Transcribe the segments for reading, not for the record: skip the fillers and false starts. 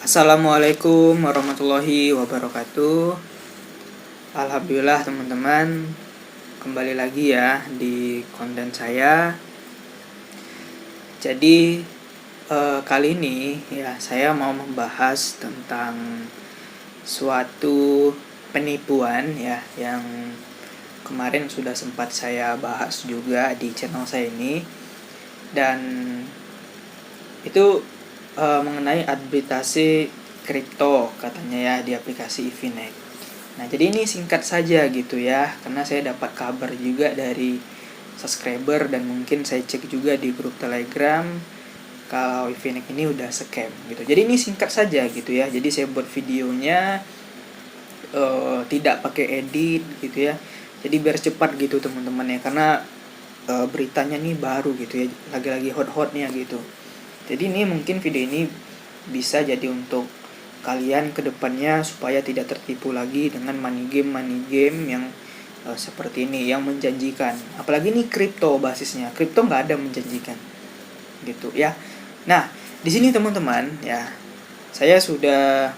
Assalamualaikum warahmatullahi wabarakatuh. Alhamdulillah teman-teman, kembali lagi ya di konten saya. Jadi kali ini ya saya mau membahas tentang suatu penipuan ya yang kemarin sudah sempat saya bahas juga di channel saya ini, dan itu mengenai arbitrase kripto katanya ya di aplikasi Efinex. Nah, jadi ini singkat saja gitu ya, karena saya dapat kabar juga dari subscriber dan mungkin saya cek juga di grup Telegram kalau Efinex ini udah scam gitu. Jadi ini singkat saja gitu ya. Jadi saya buat videonya tidak pakai edit gitu ya. Jadi biar cepat gitu teman-teman ya, karena beritanya nih baru gitu ya, lagi-lagi hot-hotnya gitu. Jadi ini mungkin video ini bisa jadi untuk kalian kedepannya supaya tidak tertipu lagi dengan money game yang seperti ini, yang menjanjikan. Apalagi ini kripto basisnya, kripto nggak ada menjanjikan gitu ya. Nah di sini teman-teman ya, saya sudah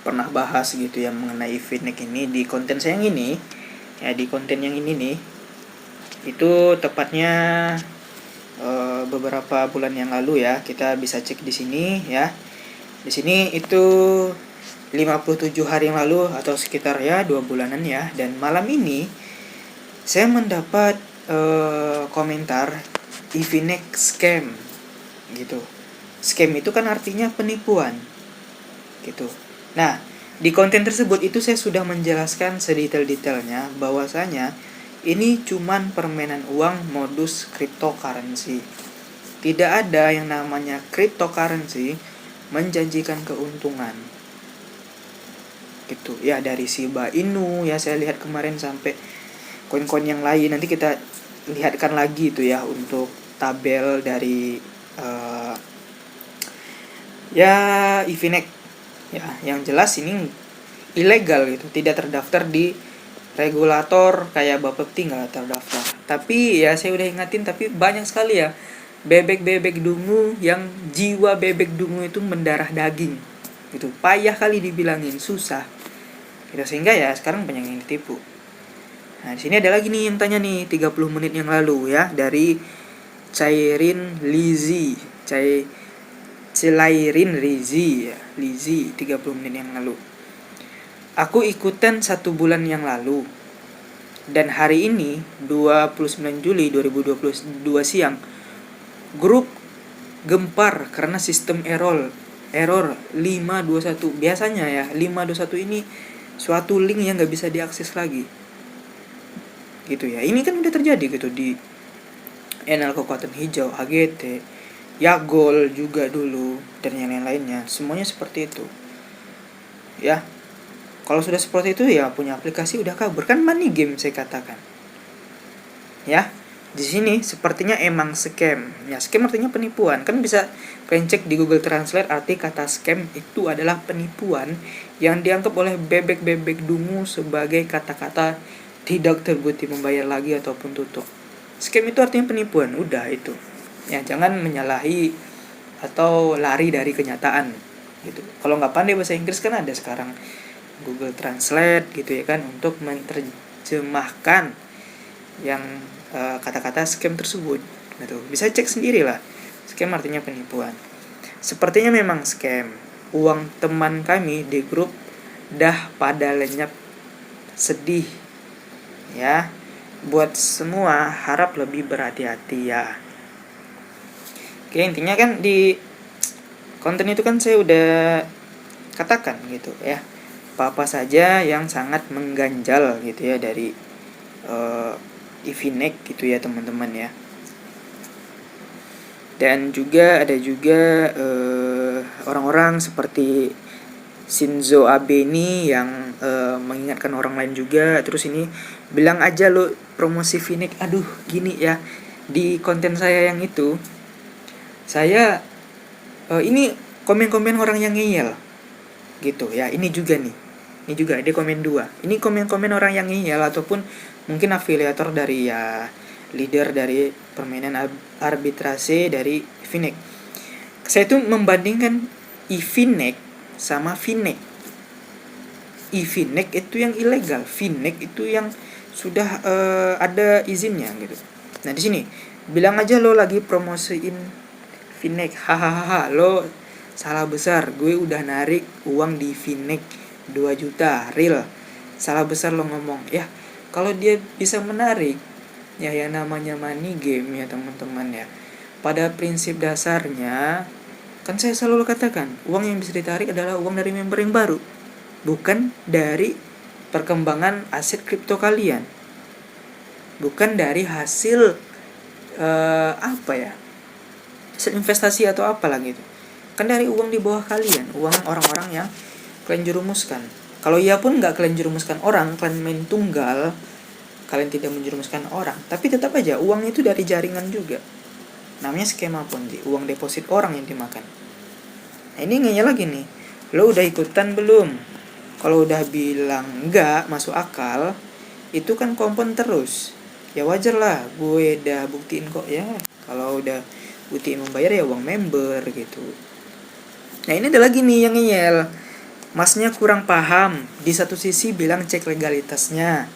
pernah bahas gitu ya mengenai Efinex ini di konten saya yang ini ya, di konten yang ini nih, itu tepatnya beberapa bulan yang lalu ya. Kita bisa cek di sini ya. Di sini itu 57 hari yang lalu atau sekitar ya 2 bulanan ya. Dan malam ini saya mendapat komentar Efinex scam gitu. Scam itu kan artinya penipuan gitu. Nah, di konten tersebut itu saya sudah menjelaskan sedetail-detailnya bahwasanya ini cuman permainan uang modus cryptocurrency. Tidak ada yang namanya cryptocurrency menjanjikan keuntungan. Gitu ya, dari Shiba Inu ya saya lihat kemarin sampai koin-koin yang lain. Nanti kita lihatkan lagi itu ya untuk tabel dari Efinex ya. Yang jelas ini ilegal gitu, tidak terdaftar di regulator kayak Bapepti, nggak terdaftar. Tapi ya saya udah ingatin, tapi banyak sekali ya bebek-bebek dungu yang jiwa bebek dungu itu mendarah daging gitu. Payah kali dibilangin, susah gitu, sehingga ya sekarang banyak yang ditipu. Nah di sini ada lagi nih yang tanya nih 30 menit yang lalu ya, dari Cairin Lizi, Celairin Rizi ya, Lizi 30 menit yang lalu. Aku ikutan 1 bulan yang lalu, dan hari ini 29 Juli 2022 siang grup gempar karena sistem error 521. Biasanya ya 521 ini suatu link yang gak bisa diakses lagi gitu ya. Ini kan udah terjadi gitu di NL Kekuatan Hijau, AGT, Yagol juga dulu, dan yang lain-lainnya. Semuanya seperti itu ya. Kalau sudah seperti itu ya punya aplikasi udah kabur, kan money game saya katakan. Ya, di sini sepertinya emang scam. Ya, scam artinya penipuan. Kan bisa kalian cek di Google Translate, arti kata scam itu adalah penipuan yang dianggap oleh bebek-bebek dungu sebagai kata-kata tidak terbukti membayar lagi ataupun tutup. Scam itu artinya penipuan, udah itu. Ya, jangan menyalahi atau lari dari kenyataan gitu. Kalau nggak pandai bahasa Inggris kan ada sekarang Google Translate gitu ya kan, untuk menerjemahkan yang kata-kata scam tersebut gitu. Bisa cek sendiri lah. Scam artinya penipuan. Sepertinya memang scam. Uang teman kami di grup dah pada lenyap, sedih ya. Buat semua harap lebih berhati-hati ya. Oke, intinya kan di konten itu kan saya udah katakan gitu ya, apa saja yang sangat mengganjal gitu ya dari Efinex gitu ya teman-teman ya. Dan juga ada juga orang-orang seperti Shinzo Abe ini yang mengingatkan orang lain juga. Terus ini bilang aja lo promosi Efinex. Aduh gini ya, di konten saya yang itu saya ini komen-komen orang yang ngeyel gitu ya. Ini juga ada komen 2. Ini komen-komen orang yang ngeyel ataupun mungkin afiliator dari ya leader dari permainan arbitrase dari Efinex. Saya tuh membandingkan eVNEG sama VNEG. eVNEG itu yang ilegal, VNEG itu yang sudah ada izinnya gitu. Nah di sini bilang aja lo lagi promosiin VNEG, hahaha, lo salah besar. Gue udah narik uang di VNEG 2 juta real. Salah besar lo ngomong. Ya kalau dia bisa menarik, ya yang namanya money game ya teman-teman ya. Pada prinsip dasarnya kan saya selalu katakan, uang yang bisa ditarik adalah uang dari member yang baru, bukan dari perkembangan aset kripto kalian, bukan dari hasil hasil investasi atau apalah gitu. Kan dari uang di bawah kalian, uang orang-orang yang kalian jerumuskan. Kalau iya pun nggak kalian jerumuskan orang, kalian main tunggal, kalian tidak menjerumuskan orang, tapi tetap aja uang itu dari jaringan juga. Namanya skema Ponzi, uang deposit orang yang dimakan. Nah ini ngeyel lagi nih, lo udah ikutan belum? Kalau udah bilang enggak masuk akal, itu kan kompon terus. Ya wajar lah, gue udah buktiin kok ya. Kalau udah buktiin membayar ya uang member gitu. Nah ini ada lagi nih yang ngeyel, masnya kurang paham. Di satu sisi bilang cek legalitasnya,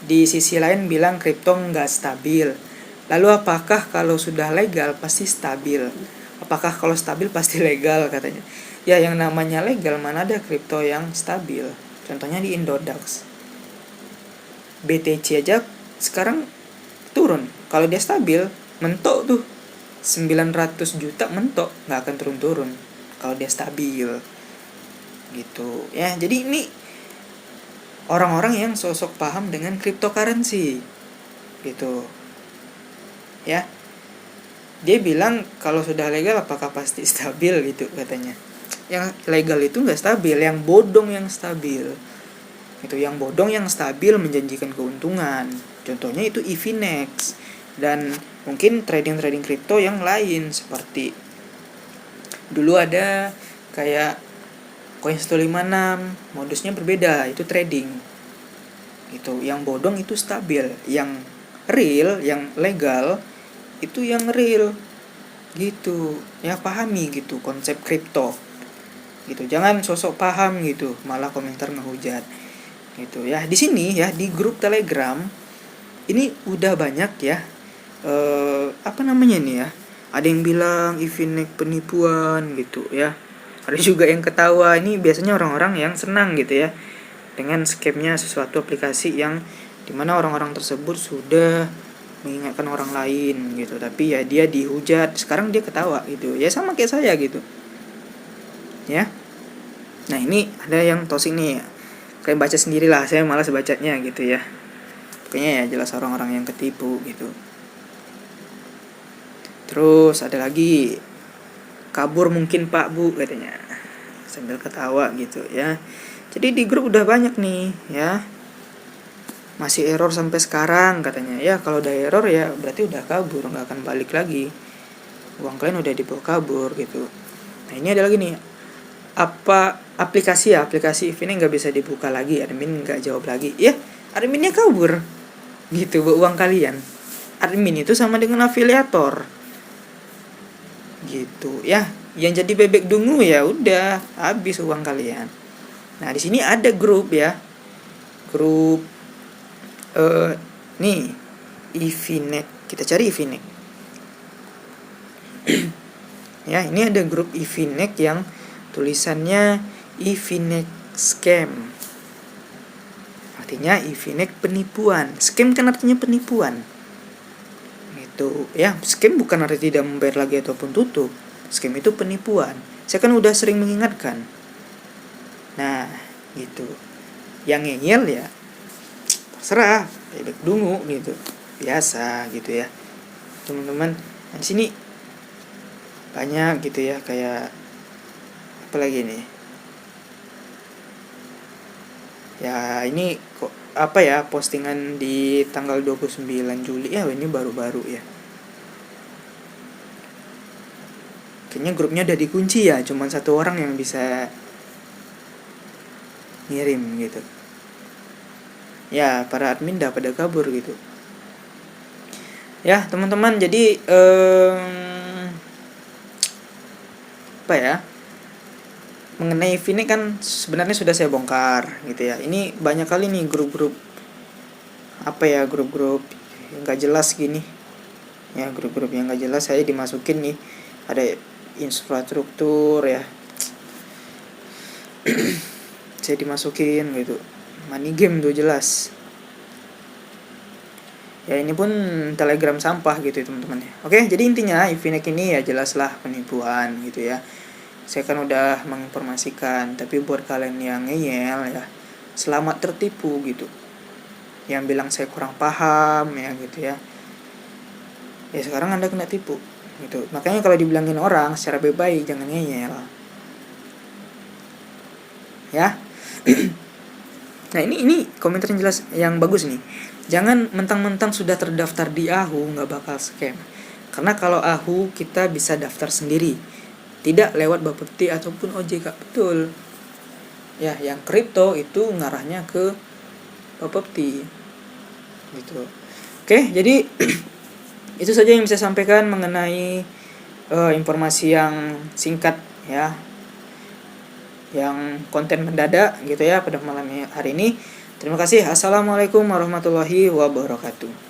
di sisi lain bilang kripto nggak stabil. Lalu apakah kalau sudah legal pasti stabil? Apakah kalau stabil pasti legal katanya? Ya yang namanya legal mana ada kripto yang stabil. Contohnya di Indodax, BTC aja sekarang turun. Kalau dia stabil, mentok tuh 900 juta mentok, nggak akan turun-turun kalau dia stabil gitu ya. Jadi ini orang-orang yang sosok paham dengan cryptocurrency gitu ya. Dia bilang kalau sudah legal apakah pasti stabil gitu katanya. Yang legal itu nggak stabil, yang bodong yang stabil itu. Yang bodong yang stabil menjanjikan keuntungan, contohnya itu eVNEX dan mungkin trading kripto yang lain. Seperti dulu ada kayak Coin156, modusnya berbeda, itu trading gitu. Yang bodong itu stabil, yang real, yang legal itu yang real gitu ya. Pahami gitu konsep kripto gitu, jangan sosok paham gitu malah komentar ngehujat gitu ya. Di sini ya di grup Telegram ini udah banyak ya ada yang bilang eVNEG penipuan gitu ya. Ada juga yang ketawa. Ini biasanya orang-orang yang senang gitu ya dengan scamnya sesuatu aplikasi yang dimana orang-orang tersebut sudah mengingatkan orang lain gitu, tapi ya dia dihujat, sekarang dia ketawa gitu ya, sama kayak saya gitu ya. Nah ini ada yang toxic nih, kalian baca sendirilah, saya malas bacanya gitu ya. Pokoknya ya jelas orang-orang yang ketipu gitu. Terus ada lagi, kabur mungkin Pak Bu katanya sambil ketawa gitu ya. Jadi di grup udah banyak nih ya, masih error sampai sekarang katanya. Ya kalau udah error ya berarti udah kabur, nggak akan balik lagi, uang kalian udah dibawa kabur gitu. Nah ini ada lagi nih, apa aplikasi ini nggak bisa dibuka lagi, admin nggak jawab lagi ya, adminnya kabur gitu bawa uang kalian. Admin itu sama dengan afiliator gitu ya, yang jadi bebek dungu ya udah habis uang kalian. Nah di sini ada grup ya, grup nih eVNEG, kita cari eVNEG ya. Ini ada grup eVNEG yang tulisannya eVNEG scam, artinya eVNEG penipuan. Scam kan artinya penipuan itu ya. Scam bukan arti tidak membayar lagi ataupun tutup, scam itu penipuan. Saya kan udah sering mengingatkan. Nah gitu, yang ngeyel ya terserah, bebek dungu gitu, biasa gitu ya teman-teman. Nah, di sini banyak gitu ya, kayak apa lagi nih ya, ini kok apa ya, postingan di tanggal 29 Juli ya, ini baru-baru ya. Kayaknya grupnya udah dikunci ya, cuman satu orang yang bisa ngirim gitu ya, para admin udah pada kabur gitu ya teman-teman. Jadi apa ya, mengenai Finik kan sebenarnya sudah saya bongkar gitu ya. Ini banyak kali nih grup-grup grup-grup yang nggak jelas gini ya, grup-grup yang nggak jelas saya dimasukin nih, ada infrastruktur ya. Saya dimasukin gitu, money game tuh jelas ya. Ini pun telegram sampah gitu teman-teman ya. Oke, jadi intinya Efinex ini ya jelaslah penipuan gitu ya. Saya kan udah menginformasikan, tapi buat kalian yang ngeyel ya, selamat tertipu gitu. Yang bilang saya kurang paham ya gitu ya, ya sekarang Anda kena tipu gitu. Makanya kalau dibilangin orang secara baik-baik, jangan ngeyel ya. Nah ini komentar yang jelas, yang bagus nih. Jangan mentang-mentang sudah terdaftar di AHU nggak bakal scam. Karena kalau AHU kita bisa daftar sendiri, tidak lewat Bapepti ataupun OJK. Betul ya, yang kripto itu ngarahnya ke Bapepti gitu. Oke, jadi itu saja yang bisa saya sampaikan mengenai informasi yang singkat ya, yang konten mendadak gitu ya pada malam hari ini. Terima kasih. Assalamualaikum warahmatullahi wabarakatuh.